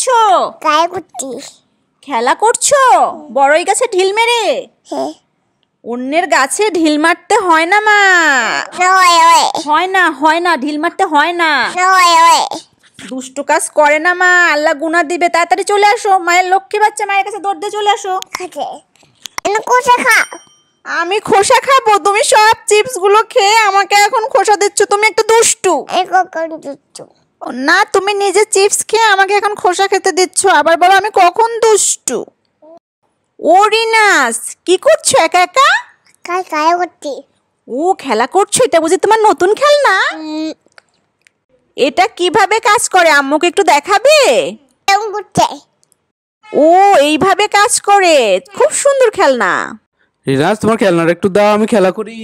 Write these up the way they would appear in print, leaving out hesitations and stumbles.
করছো? গায়ে করছি। খেলা করছো বড়ই গাছে ঢিল মেরে? হ্যাঁ। অন্যের গাছে ঢিল মারতে হয় না মা। হয় না ঢিল মারতে হয় না। দুষ্টু কাজ করে না মা, আল্লাহ গুনাহ দিবে। তাড়াতাড়ি চলে আসো, মায়ের লক্ষ্মী বাচ্চা, মায়ের কাছে দৌড় দিয়ে চলে আসো। আমি খোসা খাবো? তুমি সব চিপস গুলো খেয়ে আমাকে এখন খোসা দিচ্ছ, তুমি একটা দুষ্টু। না, তুমি নিজে চিপস খেয়ে আমাকে এখন খোসা খেতে দিচ্ছ, আবার বলো আমি কখন দুষ্টু। ও রিনাস, কি করছো একা একা? ও খেলা করছো, এটা বুঝি তোমার নতুন খেলনা? এটা কিভাবে কাজ করে আম্মুকে একটু দেখাবে? ও এইভাবে কাজ করে, খুব সুন্দর খেলনা। রিনাস, তোমার খেলনাটা একটু দাও, আমি খেলা করি।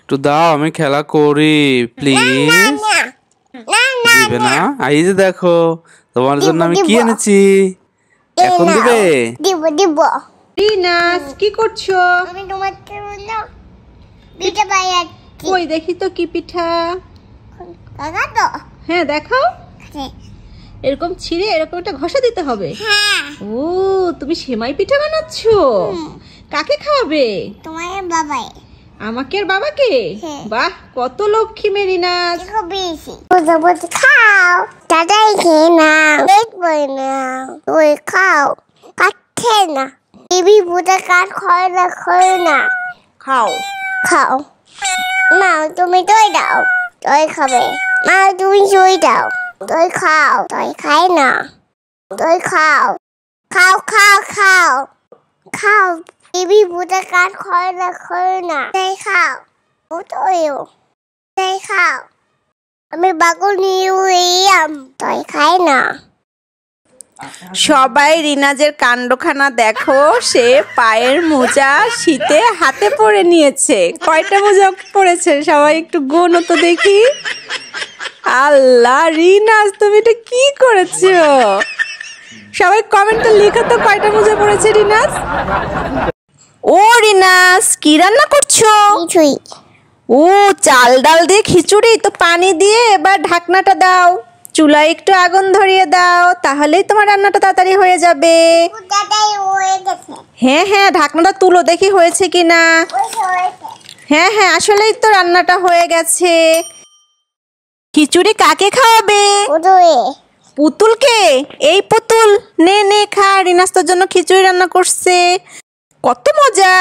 একটু দাও, আমি খেলা করি প্লিজ। দিবে না? এই যে দেখো, তোমার জন্য আমি কি এনেছি, এখন দিবে? দিব। রিনাস, কি করছো? আমি তোমাকে পিঠা বানাচ্ছি। কই দেখি তো কি পিঠা। কাকা তো? হ্যাঁ দেখাও। এরকম ছিঁড়ে এরকম একটা ঘষা দিতে হবে। হ্যাঁ। ও, তুমি সেমাই পিঠা বানাচ্ছো? কাকে খাওয়াবে? তোমার বাবাই। আমাকে আর বাবাকে? বাহ, কত লক্ষ্মী মেয়ে রিনাস। খাও, দাদাই খেয়ে নাও, দেখবো না ওই খাও, কাটছে না। টিভি পুজো কাঠ খায় না। খাও। খাও। মা তুমি দই দাও, দই খাবে। মা তুমি দই দাও, দই খাও। দই খাই না, দই খাও। খাও খাও খাও খাও। টিভি পুজো কাঠ খায় না। দই খাও, ও দইও। দই খাও। আমি বাগুন নিয়ে দই খাই না। সবাই রিনাজের কাণ্ডখানা দেখো, সে পায়ের মোজা শীতে হাতে পরে নিয়েছে। কয়টা মোজা পরেছে সবাই একটু গোনো তো দেখি। আল্লাহ, রিনাজ তুমি এটা কি করেছো? সবাই কমেন্টে লিখো তো কয়টা মোজা পরেছে রিনাজ। ও রিনাজ, কি রান্না করছো? কিছুই। ও চাল ডাল দিয়ে খিচুড়ি, তো পানি দিয়ে এবার ঢাকনাটা দাও, চুলায় একটু আগুন ধরিয়ে দাও, তাহলেই তোমার রান্নাটা তাড়াতাড়ি হয়ে যাবে। হ্যাঁ হ্যাঁ, ঢাকনাটা তুলো দেখি হয়েছে কিনা। হ্যাঁ হ্যাঁ, আসলেই তো রান্নাটা হয়ে গেছে। খিচুড়ি কাকে খাওয়াবে? পুতুলকে? এই পুতুল, নে নে খা, রিনাস তোর জন্য খিচুড়ি রান্না করছে। কত মজা।